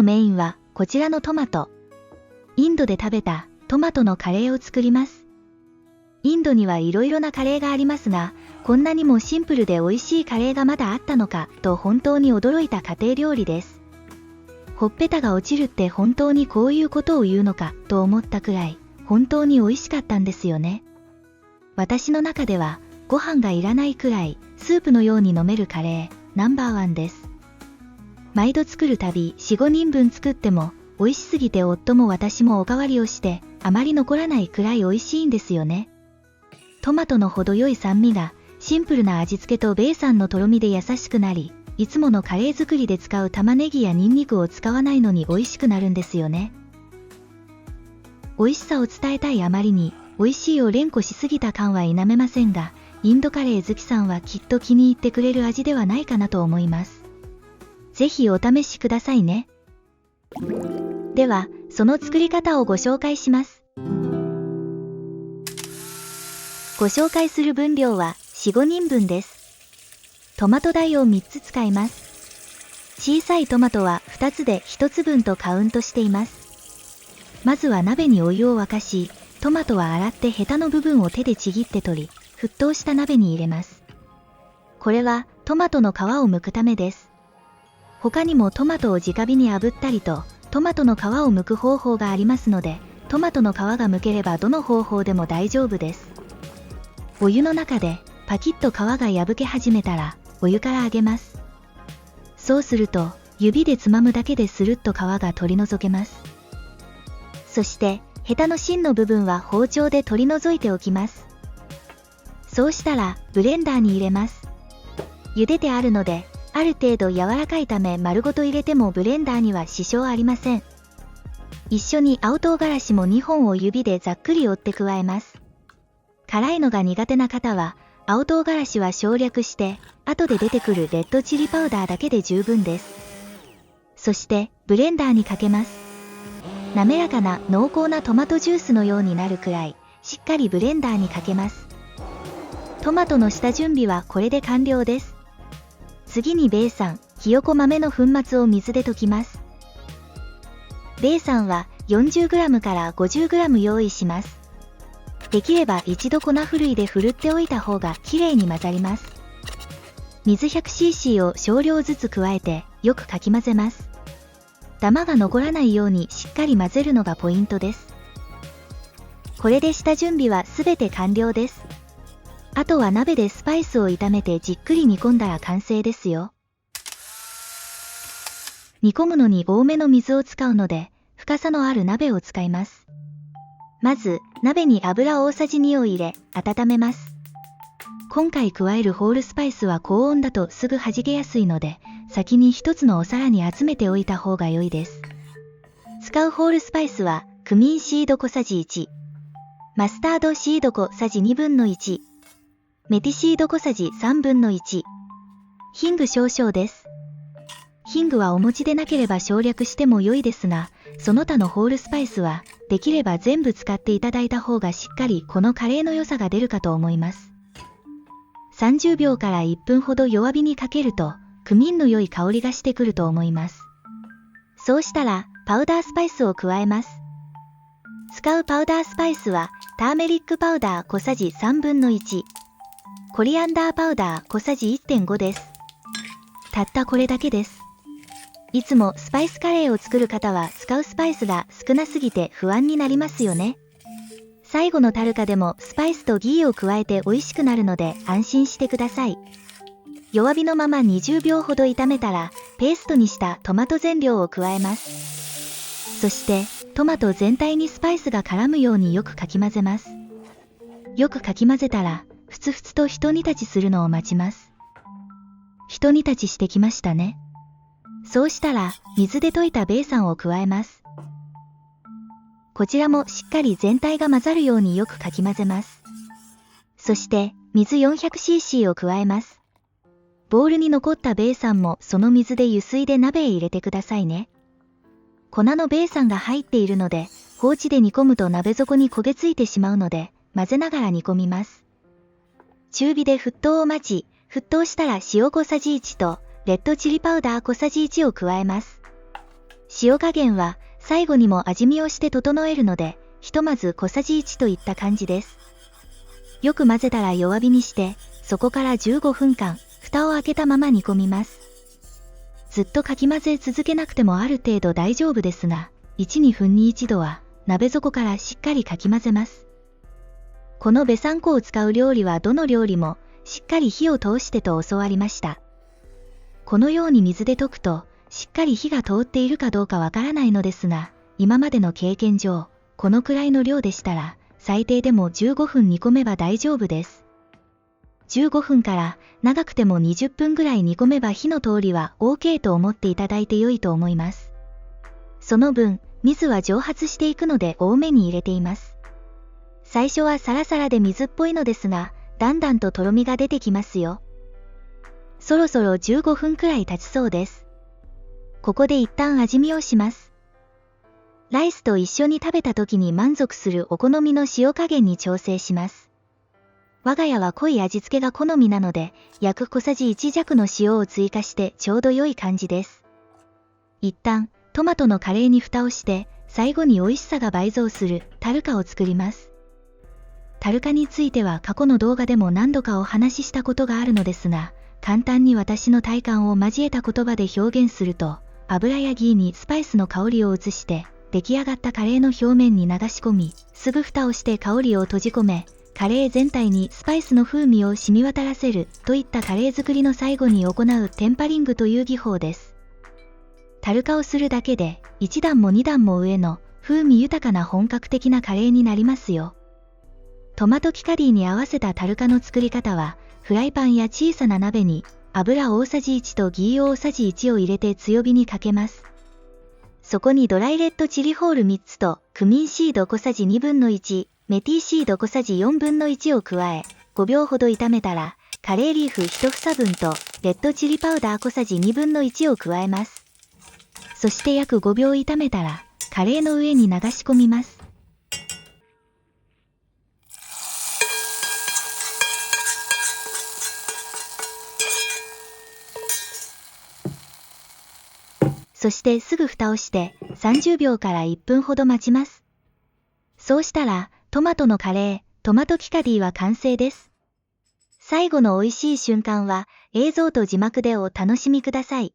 メインはこちらのトマト。インドで食べたトマトのカレーを作ります。インドにはいろいろなカレーがありますが、こんなにもシンプルで美味しいカレーがまだあったのかと本当に驚いた家庭料理です。ほっぺたが落ちるって本当にこういうことを言うのかと思ったくらい、本当に美味しかったんですよね。私の中ではご飯がいらないくらいスープのように飲めるカレーナンバーワンです。毎度作るたび 4,5 人分作っても美味しすぎて夫も私もおかわりをしてあまり残らないくらい美味しいんですよね。トマトの程よい酸味がシンプルな味付けとベイさんのとろみで優しくなり、いつものカレー作りで使う玉ねぎやニンニクを使わないのに美味しくなるんですよね。美味しさを伝えたいあまりに美味しいを連呼しすぎた感は否めませんが、インドカレー好きさんはきっと気に入ってくれる味ではないかなと思います。ぜひお試しくださいね。では、その作り方をご紹介します。ご紹介する分量は 4,5 人分です。トマト大を3つ使います。小さいトマトは2つで1つ分とカウントしています。まずは鍋にお湯を沸かし、トマトは洗ってヘタの部分を手でちぎって取り、沸騰した鍋に入れます。これはトマトの皮を剥くためです。他にもトマトを直火に炙ったりと、トマトの皮を剥く方法がありますので、トマトの皮が剥ければどの方法でも大丈夫です。お湯の中でパキッと皮が破け始めたら、お湯からあげます。そうすると、指でつまむだけでスルッと皮が取り除けます。そして、ヘタの芯の部分は包丁で取り除いておきます。そうしたら、ブレンダーに入れます。茹でてあるので、ある程度柔らかいため丸ごと入れてもブレンダーには支障ありません。一緒に青唐辛子も2本を指でざっくり折って加えます。辛いのが苦手な方は、青唐辛子は省略して、後で出てくるレッドチリパウダーだけで十分です。そして、ブレンダーにかけます。滑らかな濃厚なトマトジュースのようになるくらい、しっかりブレンダーにかけます。トマトの下準備はこれで完了です。次にベイさん、ひよこ豆の粉末を水で溶きます。ベイさんは 40g から 50g 用意します。できれば一度粉ふるいでふるっておいた方がきれいに混ざります。水 100cc を少量ずつ加えてよくかき混ぜます。ダマが残らないようにしっかり混ぜるのがポイントです。これで下準備はすべて完了です。あとは鍋でスパイスを炒めてじっくり煮込んだら完成ですよ。煮込むのに多めの水を使うので、深さのある鍋を使います。まず、鍋に油大さじ2を入れ、温めます。今回加えるホールスパイスは高温だとすぐ弾けやすいので、先に一つのお皿に集めておいた方が良いです。使うホールスパイスは、クミンシード小さじ1、マスタードシード小さじ2分の1、メティシード小さじ3分の1、ヒング少々です。ヒングはお持ちでなければ省略しても良いですが、その他のホールスパイスは、できれば全部使っていただいた方がしっかりこのカレーの良さが出るかと思います。30秒から1分ほど弱火にかけると、クミンの良い香りがしてくると思います。そうしたら、パウダースパイスを加えます。使うパウダースパイスは、ターメリックパウダー小さじ3分の1、コリアンダーパウダー小さじ 1.5 です。たったこれだけです。いつもスパイスカレーを作る方は使うスパイスが少なすぎて不安になりますよね。最後のタルカでもスパイスとギーを加えて美味しくなるので安心してください。弱火のまま20秒ほど炒めたら、ペーストにしたトマト全量を加えます。そして、トマト全体にスパイスが絡むようによくかき混ぜます。よくかき混ぜたら、ふつふつと一煮立ちするのを待ちます。一煮立ちしてきましたね。そうしたら、水で溶いたベイさんを加えます。こちらもしっかり全体が混ざるようによくかき混ぜます。そして、水 400cc を加えます。ボウルに残ったベイさんもその水で湯水で鍋へ入れてくださいね。粉のベイさんが入っているので、放置で煮込むと鍋底に焦げついてしまうので、混ぜながら煮込みます。中火で沸騰を待ち、沸騰したら塩小さじ1と、レッドチリパウダー小さじ1を加えます。塩加減は最後にも味見をして整えるので、ひとまず小さじ1といった感じです。よく混ぜたら弱火にして、そこから15分間、蓋を開けたまま煮込みます。ずっとかき混ぜ続けなくてもある程度大丈夫ですが、1、2分に1度は鍋底からしっかりかき混ぜます。このべさんこを使う料理はどの料理もしっかり火を通してと教わりました。このように水で溶くと、しっかり火が通っているかどうかわからないのですが、今までの経験上、このくらいの量でしたら、最低でも15分煮込めば大丈夫です。15分から長くても20分ぐらい煮込めば火の通りは OK と思っていただいて良いと思います。その分、水は蒸発していくので多めに入れています。最初はサラサラで水っぽいのですが、だんだんととろみが出てきますよ。そろそろ15分くらい経ちそうです。ここで一旦味見をします。ライスと一緒に食べた時に満足するお好みの塩加減に調整します。我が家は濃い味付けが好みなので、約小さじ1弱の塩を追加してちょうど良い感じです。一旦、トマトのカレーに蓋をして、最後に美味しさが倍増するタルカを作ります。タルカについては過去の動画でも何度かお話ししたことがあるのですが、簡単に私の体感を交えた言葉で表現すると、油やギーにスパイスの香りを移して、出来上がったカレーの表面に流し込み、すぐ蓋をして香りを閉じ込め、カレー全体にスパイスの風味を染み渡らせるといったカレー作りの最後に行うテンパリングという技法です。タルカをするだけで、1段も2段も上の風味豊かな本格的なカレーになりますよ。トマトキカディに合わせたタルカの作り方は、フライパンや小さな鍋に油大さじ1とギー大さじ1を入れて強火にかけます。そこにドライレッドチリホール3つとクミンシード小さじ2分の1、メティシード小さじ4分の1を加え、5秒ほど炒めたら、カレーリーフ1房分とレッドチリパウダー小さじ2分の1を加えます。そして約5秒炒めたら、カレーの上に流し込みます。そしてすぐ蓋をして30秒から1分ほど待ちます。そうしたらトマトのカレー、トマトキカディは完成です。最後の美味しい瞬間は映像と字幕でお楽しみください。